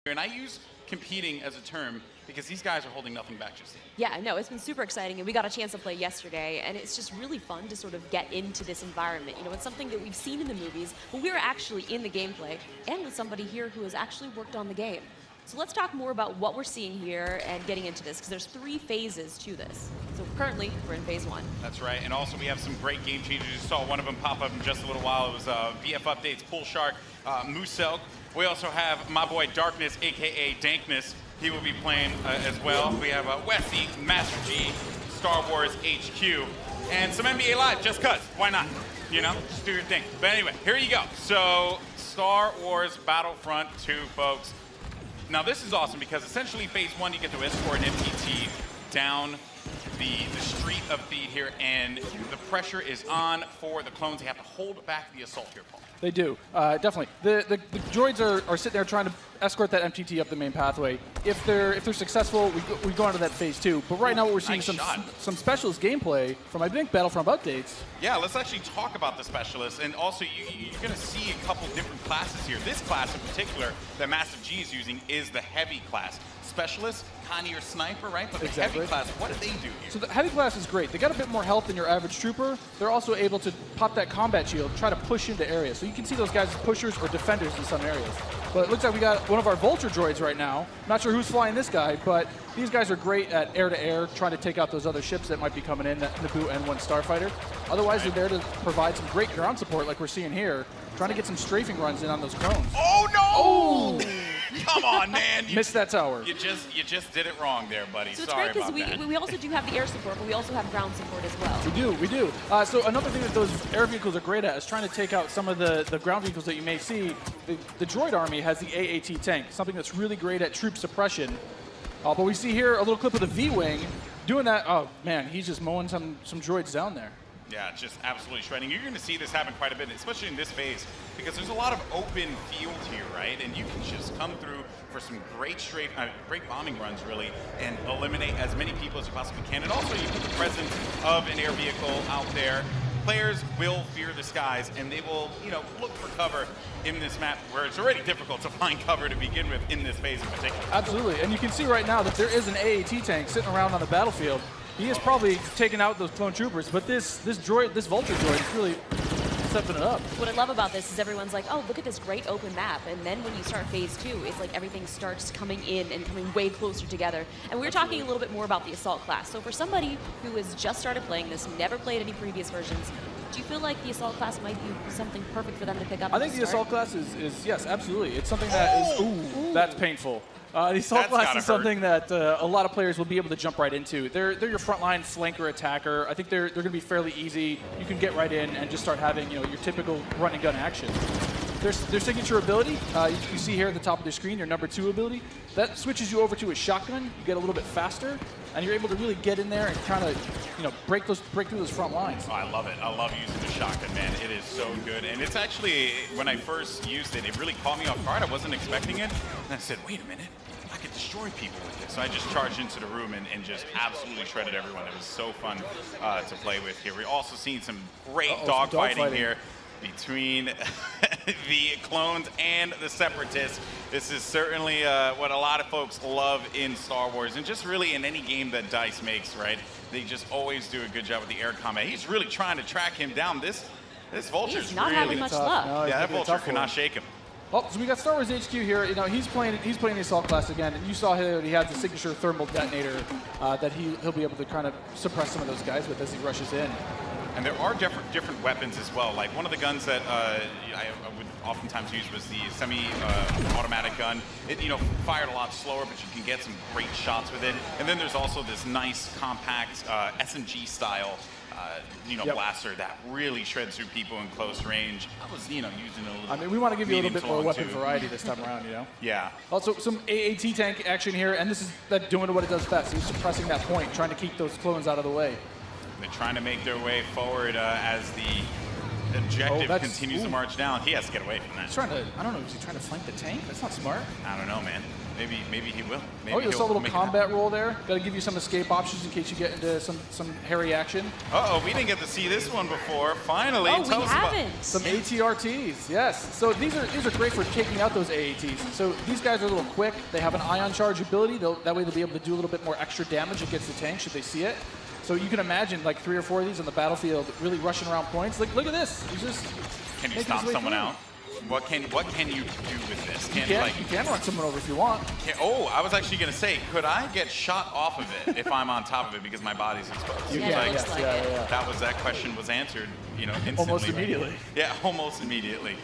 And I use competing as a term because these guys are holding nothing back just yet. Yeah, no, it's been super exciting, and we got a chance to play yesterday, and it's just really fun to sort of get into this environment. You know, it's something that we've seen in the movies, but we were actually in the gameplay, and with somebody here who has actually worked on the game. So let's talk more about what we're seeing here and getting into this, because there's 3 phases to this. So currently, we're in phase 1. That's right, and also we have some great game changers. You saw one of them pop up in just a little while. It was VF Updates, Pool Shark, Moosel. We also have my boy Darkness, aka Dankness. He will be playing as well. We have Westy, Master G, Star Wars HQ, and some NBA Live, just cuz. Why not? You know, just do your thing. But anyway, here you go. So, Star Wars Battlefront 2, folks. Now, this is awesome because essentially phase 1, you get to escort an MTT down the street of Theed here, and the pressure is on for the clones. They have to hold back the assault here, Paul. They do, definitely. The droids are sitting there trying to escort that MTT up the main pathway. If they're successful, we go on to that phase 2. But right now, what we're seeing some specialist gameplay from, I think, Battlefront updates. Yeah, let's actually talk about the specialists, and also you're going to see a couple different classes here. This class in particular that Master G is using is the heavy class. Specialist, kind of your sniper, right? But the heavy class, what do they do here? So the heavy class is great. They got a bit more health than your average trooper. They're also able to pop that combat shield, try to push into areas. So you can see those guys as pushers or defenders in some areas. But it looks like we got one of our Vulture droids right now. Not sure who's flying this guy, but these guys are great at air-to-air, trying to take out those other ships that might be coming in, that Naboo N1 Starfighter. Otherwise, they're there to provide some great ground support like we're seeing here, trying to get some strafing runs in on those clones. Oh, no! Oh! Come on, man. Missed that tower. You just did it wrong there, buddy. So Sorry it's great about because we also do have the air support, but we also have ground support as well. We do. So another thing that those air vehicles are great at is trying to take out some of the ground vehicles that you may see. The droid army has the AAT tank, something that's really great at troop suppression. But we see here a little clip of the V-Wing doing that. Oh, man, he's just mowing some droids down there. Yeah, just absolutely shredding. You're going to see this happen quite a bit, especially in this phase, because there's a lot of open field here, right? And you can just come through for some great great bombing runs, really, and eliminate as many people as you possibly can. And also, you put the presence of an air vehicle out there. Players will fear the skies, and they will, look for cover in this map where it's already difficult to find cover to begin with in this phase in particular. Absolutely, and you can see right now that there is an AAT tank sitting around on the battlefield. He is probably taking out those clone troopers, but this Vulture droid is really stepping it up. What I love about this is everyone's like, oh, look at this great open map. And then when you start phase 2, it's like everything starts coming in and coming way closer together. And we were talking a little bit more about the assault class. So for somebody who has just started playing this, never played any previous versions, do you feel like the assault class might be something perfect for them to pick up? I think the assault class is yes, absolutely. It's something that is, ooh, that's painful. The assault class is something that a lot of players will be able to jump right into. They're your frontline flanker attacker. I think they're going to be fairly easy. You can get right in and just start having your typical run and gun action. Their signature ability, you see here at the top of the screen, your number 2 ability, that switches you over to a shotgun. You get a little bit faster, and you're able to really get in there and kind of break through those front lines. Oh, I love it. I love using the shotgun, man. It is so good. And it's actually, when I first used it, it really caught me off guard. I wasn't expecting it. And I said, wait a minute. I could destroy people with this. So I just charged into the room and just absolutely shredded everyone. It was so fun to play with here. We're also seeing some great dogfighting here between the clones and the separatists. This is certainly what a lot of folks love in Star Wars, and just really in any game that DICE makes, right? They just always do a good job with the air combat. He's really trying to track him down. This Vulture's not having much luck. No, yeah, that Vulture cannot shake him. Oh, so we got Star Wars HQ here. He's playing the assault class again, and you saw here he has the signature thermal detonator that he'll be able to kind of suppress some of those guys with as he rushes in. And there are different weapons as well. Like one of the guns that I would oftentimes use was the semi-automatic gun. It fired a lot slower, but you can get some great shots with it. And then there's also this nice compact SMG style blaster that really shreds through people in close range. I was using a little. We want to give you a little bit more weapon variety this time around. Yeah. Also some AAT tank action here, and this is doing what it does best. He's suppressing that point, trying to keep those clones out of the way. They're trying to make their way forward as the objective continues to march down. He has to get away from that. He's trying to, I don't know, is he trying to flank the tank? That's not smart. I don't know, man. Maybe he will. Maybe oh, you saw a little make combat roll there. Got to give you some escape options in case you get into some hairy action. Uh-oh, we didn't get to see this one before. Finally, Oh, tell we us haven't. about Some ATRTs, yes. So these are great for taking out those AATs. So these guys are a little quick. They have an ion charge ability. That way they'll be able to do a little bit more extra damage against the tank should they see it. So you can imagine like 3 or 4 of these on the battlefield really rushing around points. Like, look at this. He's just Can you stop someone out? What can you do with this? You can run someone over if you want. I was actually going to say, could I get shot off of it if I'm on top of it because my body's exposed? You can, yes, yeah. That question was answered, instantly. Almost immediately. Yeah, almost immediately.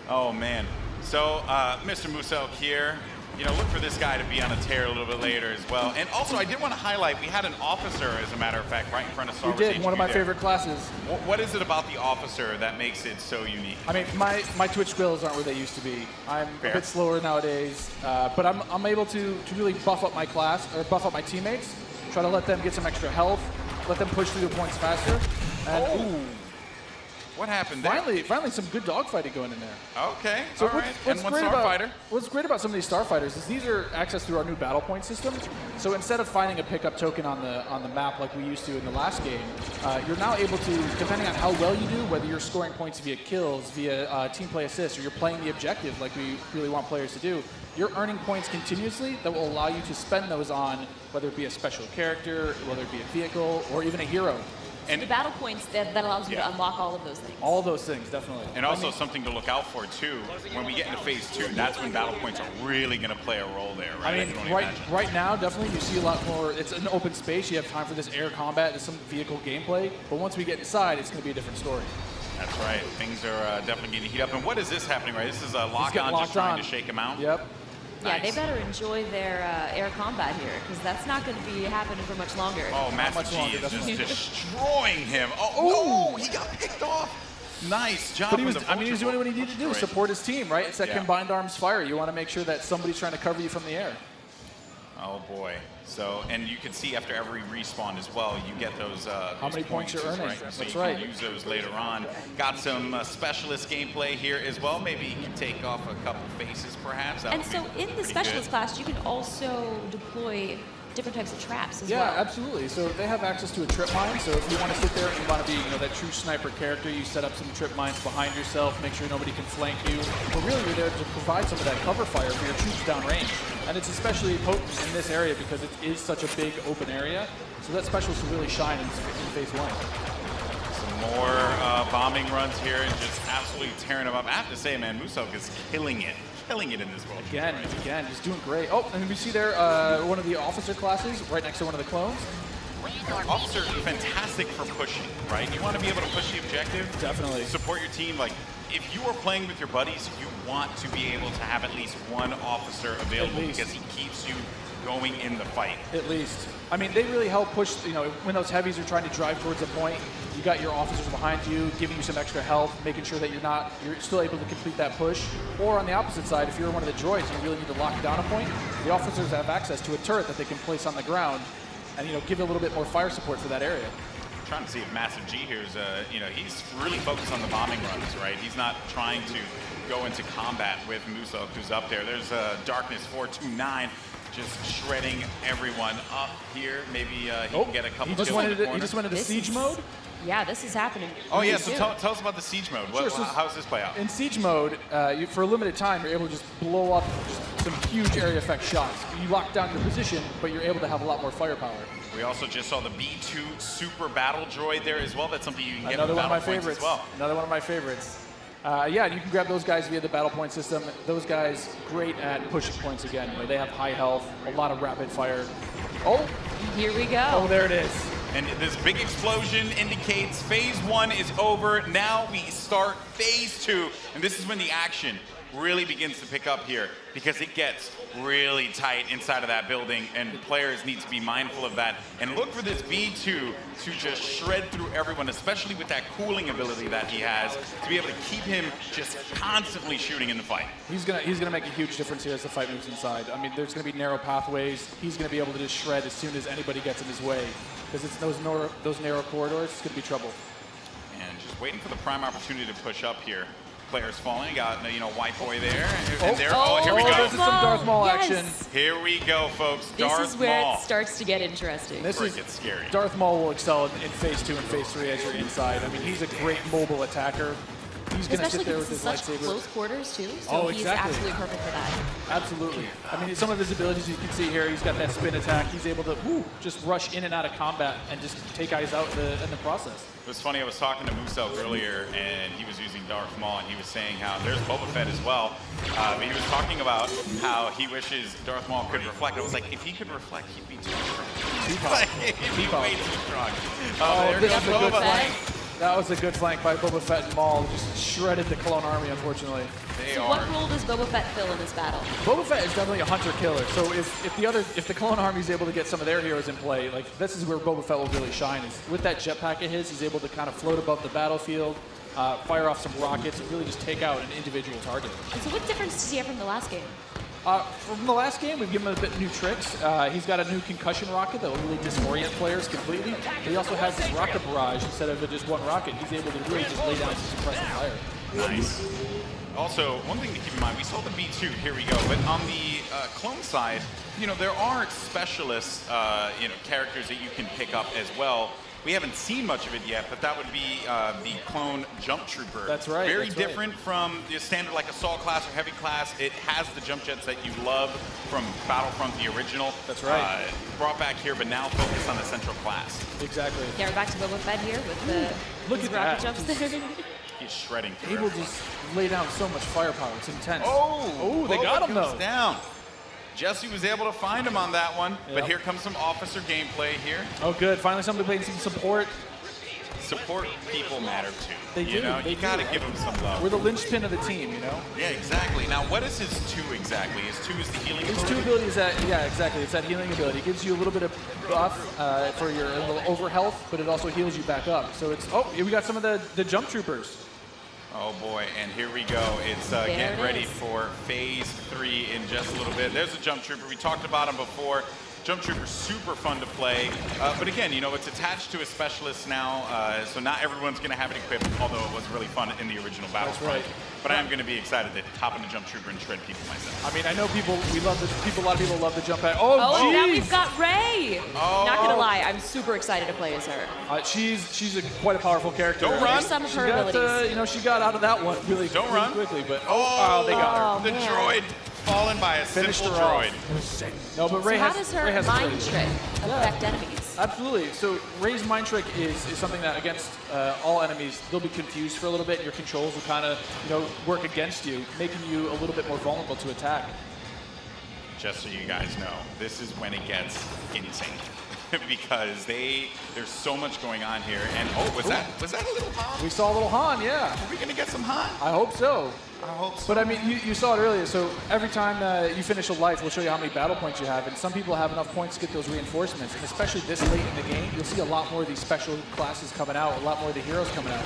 Oh man. So Mr. Muselk here. Look for this guy to be on a tear a little bit later as well. And also, I did want to highlight, we had an officer, as a matter of fact, right in front of Star Wars. We did, HQ one of my there. favorite classes. What is it about the officer that makes it so unique? I mean, my Twitch skills aren't where they used to be. I'm Fair. a bit slower nowadays, but I'm able to really buff up my class, or buff up my teammates, try to let them get some extra health, let them push through the points faster. And, ooh. What happened there? Finally some good dogfighting going in there. Okay, So all right. And one starfighter. What's great about some of these starfighters is these are accessed through our new battle point system. So instead of finding a pickup token on the map like we used to in the last game, you're now able to, depending on how well you do, whether you're scoring points via kills, via team play assists, or you're playing the objective like we really want players to do, you're earning points continuously that will allow you to spend those on whether it be a special character, whether it be a vehicle, or even a hero. And the battle points that allows you to unlock all of those things. All of those things, definitely. And also something to look out for too. When we get into phase 2, that's when battle points are really going to play a role there, right? I mean, right now, definitely you see a lot more. It's an open space. You have time for this air combat, there's some vehicle gameplay. But once we get inside, it's going to be a different story. That's right. Things are definitely going to heat up. And what is this happening, right? This is a lock-on just trying to shake him out? Yep. Yeah, Nice. they better enjoy their air combat here, because that's not going to be happening for much longer. Oh, Master much G longer, is just definitely. destroying him. Oh, no, he got picked off. Nice job. But he was doing what he needed to do, Right. support his team, right? It's that Yeah. combined arms fire. You want to make sure that somebody's trying to cover you from the air. Oh boy. So, and you can see after every respawn as well, you get those. How many points you're earning. Right? So That's you right. can use those later on. Got some specialist gameplay here as well. Maybe you can take off a couple faces, perhaps. That And would so be in the pretty specialist good. class, you can also deploy different types of traps as Yeah, well. absolutely. So they have access to a trip mine. So if you want to sit there and you want to be, that true sniper character, you set up some trip mines behind yourself, make sure nobody can flank you. But really, you're there to provide some of that cover fire for your troops downrange. And it's especially potent in this area because it is such a big open area. So that specialist will really shine in phase 1. Some more bombing runs here and just absolutely tearing them up. I have to say, man, Muselk is killing it in this world. Again, he's doing great. Oh, and we see there one of the officer classes right next to one of the clones. Officer, fantastic for pushing, right? You want to be able to push the objective. Definitely. Support your team. Like, if you are playing with your buddies, you want to be able to have at least one officer available because he keeps you going in the fight. At least. I mean, they really help push, when those heavies are trying to drive towards a point, you got your officers behind you, giving you some extra health, making sure that you're still able to complete that push. Or on the opposite side, if you're one of the droids and you really need to lock down a point, the officers have access to a turret that they can place on the ground and, give a little bit more fire support for that area. I'm trying to see if Massive G here is, he's really focused on the bombing runs, right? He's not trying to go into combat with Muselk, who's up there. There's Darkness 429. Just shredding everyone up here. Maybe he can get a couple kills in the corner. He just went into siege mode? Yeah, this is happening. Oh, yeah, so tell us about the siege mode. Sure, so how does this play out? In siege mode, for a limited time, you're able to just blow up just some huge area effect shots. You lock down your position, but you're able to have a lot more firepower. We also just saw the B2 Super Battle Droid there as well. That's something you can get Another with one of my Battle Points favorites. as well. Another one of my favorites. Yeah, you can grab those guys via the battle point system. Those guys, great at pushing points again. They have high health, a lot of rapid fire. Oh, Here we go. oh, there it is. And this big explosion indicates phase 1 is over. Now we start phase 2. And this is when the action really begins to pick up here because it gets really tight inside of that building and players need to be mindful of that and look for this B2 to just shred through everyone, especially with that cooling ability that he has, to be able to keep him just constantly shooting in the fight. He's gonna make a huge difference here as the fight moves inside. I mean, there's gonna be narrow pathways. He's gonna be able to just shred as soon as anybody gets in his way because it's those narrow corridors. It's gonna be trouble. And just waiting for the prime opportunity to push up here. players falling. Got, you know, White Boy there. And Oh, there. Oh, here we go. This is some Darth Maul action. Here we go, folks. This Darth is where Maul. it starts to get interesting. This is Gets scary. Darth Maul will excel in phase 2 and phase 3 as you're inside. I mean, he's a great mobile attacker. He's going to sit Especially there because with it's his such lightsaber. close quarters, too. So Oh, he's exactly. absolutely perfect for that. Absolutely. I mean, some of his abilities you can see here, he's got that spin attack. He's able to just rush in and out of combat and just take guys out in the process. It was funny, I was talking to Musel earlier, and he was using Darth Maul, and he was saying how there's Boba Fett as well. But he was talking about how he wishes Darth Maul could reflect. I was like, if he could reflect, he'd be too strong. He'd be way too strong. Oh, there this goes is a good Boba. flank. That was a good flank by Boba Fett and Maul. Just shredded the clone army, unfortunately. So what role does Boba Fett fill in this battle? Boba Fett is definitely a hunter-killer. So if the clone army is able to get some of their heroes in play, like this is where Boba Fett will really shine. Is with that jetpack of his, he's able to kind of float above the battlefield, fire off some rockets, and really just take out an individual target. And so what difference does he have from the last game? From the last game, we've given him a bit new tricks. He's got a new concussion rocket that will really disorient players completely. But he also has this rocket barrage. Instead of just one rocket, he's able to really just lay down some suppressive fire. Nice. Also, one thing to keep in mind, we saw the B2, here we go, but on the clone side, you know, there are specialist, you know, characters that you can pick up as well. We haven't seen much of it yet, but that would be the clone jump trooper. That's right. Very different from the standard like assault class or heavy class. It has the jump jets that you love from Battlefront, the original. That's right. Brought back here, but now focused on the central class. Exactly. Yeah, we're back to Boba Fett here with the Look at rocket that. jumps there. He's shredding through Able to everyone. just lay down so much firepower. It's intense. Oh, they got him goes though. down. Jesse was able to find him on that one, Yep. but here comes some officer gameplay here. Oh, good. Finally, somebody playing some support. Support people matter too. They you do, know, they you gotta do. give them some love. We're the linchpin of the team, you know? Yeah, exactly. Now, what is his 2 exactly? His 2 is the healing His ability? 2 abilities, yeah, exactly. It's that healing ability. It gives you a little bit of buff for your little over health, but it also heals you back up. So it's, oh, we got some of the jump troopers. Oh boy, and here we go. It's getting ready for phase 3 in just a little bit. There's a jump trooper. We talked about him before. Jump Trooper's super fun to play, but again, you know, it's attached to a specialist now, so not everyone's going to have it equipped, although it was really fun in the original Battlefront. Right. But I am going to be excited to hop in the Jump Trooper and shred people myself. I mean, I know a lot of people love the jump pad. Oh, Oh, and now jeez. we've got Ray. Oh. Not gonna lie, I'm super excited to play as her. She's quite a powerful character. Don't run. There's some of She her got, abilities. you know, she got out of that one really, Don't really run. quickly, but Oh, they got her. the man. droid fallen by a Finished simple her off. droid. No, but So Ray how has, does Ray her has mind abilities. trick affect enemies? Absolutely. So Ray's mind trick is something that against all enemies, they'll be confused for a little bit. And your controls will kind of, you know, work against you, making you a little bit more vulnerable to attack. Just so you guys know, this is when it gets insane. Because there's so much going on here. And oh, was that a little Han? We saw a little Han, yeah. Are we gonna get some Han? I hope so. I hope so. But I mean, you saw it earlier. So every time you finish a life, we'll show you how many battle points you have. And some people have enough points to get those reinforcements. And especially this late in the game, you'll see a lot more of these special classes coming out, a lot more of the heroes coming out.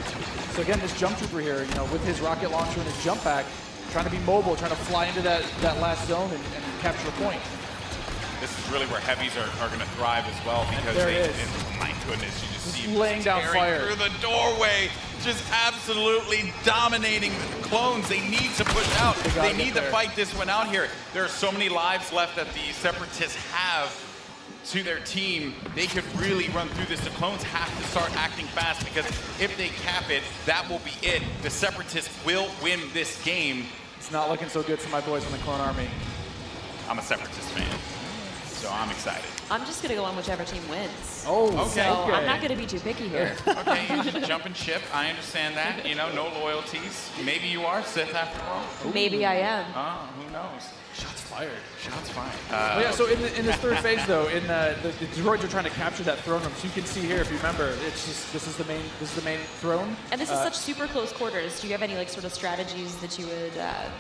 So again, this jump trooper here, you know, with his rocket launcher and his jump pack, trying to be mobile, trying to fly into that last zone and capture a point. This is really where heavies are going to thrive as well because There it is. my goodness, you just see him laying down tearing fire. through the doorway, just absolutely dominating the clones. They need to push out. They gotta They get need to there. fight this one out here. There are so many lives left that the Separatists have to their team. They could really run through this. The clones have to start acting fast because if they cap it, that will be it. The Separatists will win this game. It's not looking so good for my boys in the clone army. I'm a Separatist fan, so I'm excited. I'm just gonna go on whichever team wins. Oh, Okay. So I'm not gonna be too picky here. Okay, you jump and ship. I understand that. You know, no loyalties. Maybe you are Sith after all. Maybe I am. Oh, who knows? Shots fired. Shots fired. Oh, yeah, so in this third phase, though, in the droids are trying to capture that throne room. So you can see here, if you remember, it's just this is the main throne. And this is such super close quarters. Do you have any like sort of strategies that you would? You know,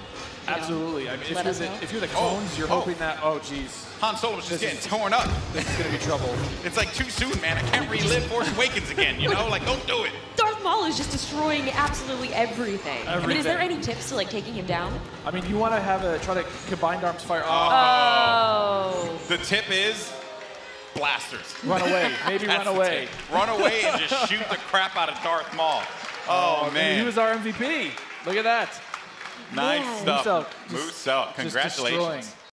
Absolutely. I mean, let us know? if you're the clones, you're hoping that. Oh, geez, Han Solo was just This getting is- torn up. this is gonna be trouble. It's like too soon, man. I can't relive Force Awakens again, you know? Like, don't do it. Darth Maul is just destroying absolutely everything. I mean, is there Everything. any tips to like taking him down? I mean, you want to try to combined arms fire. Oh. The tip is blasters. Run away. Maybe That's run the away. tip. Run away and just shoot the crap out of Darth Maul. Oh, I mean, man. he was our MVP. Look at that. Nice stuff. Moose Congratulations.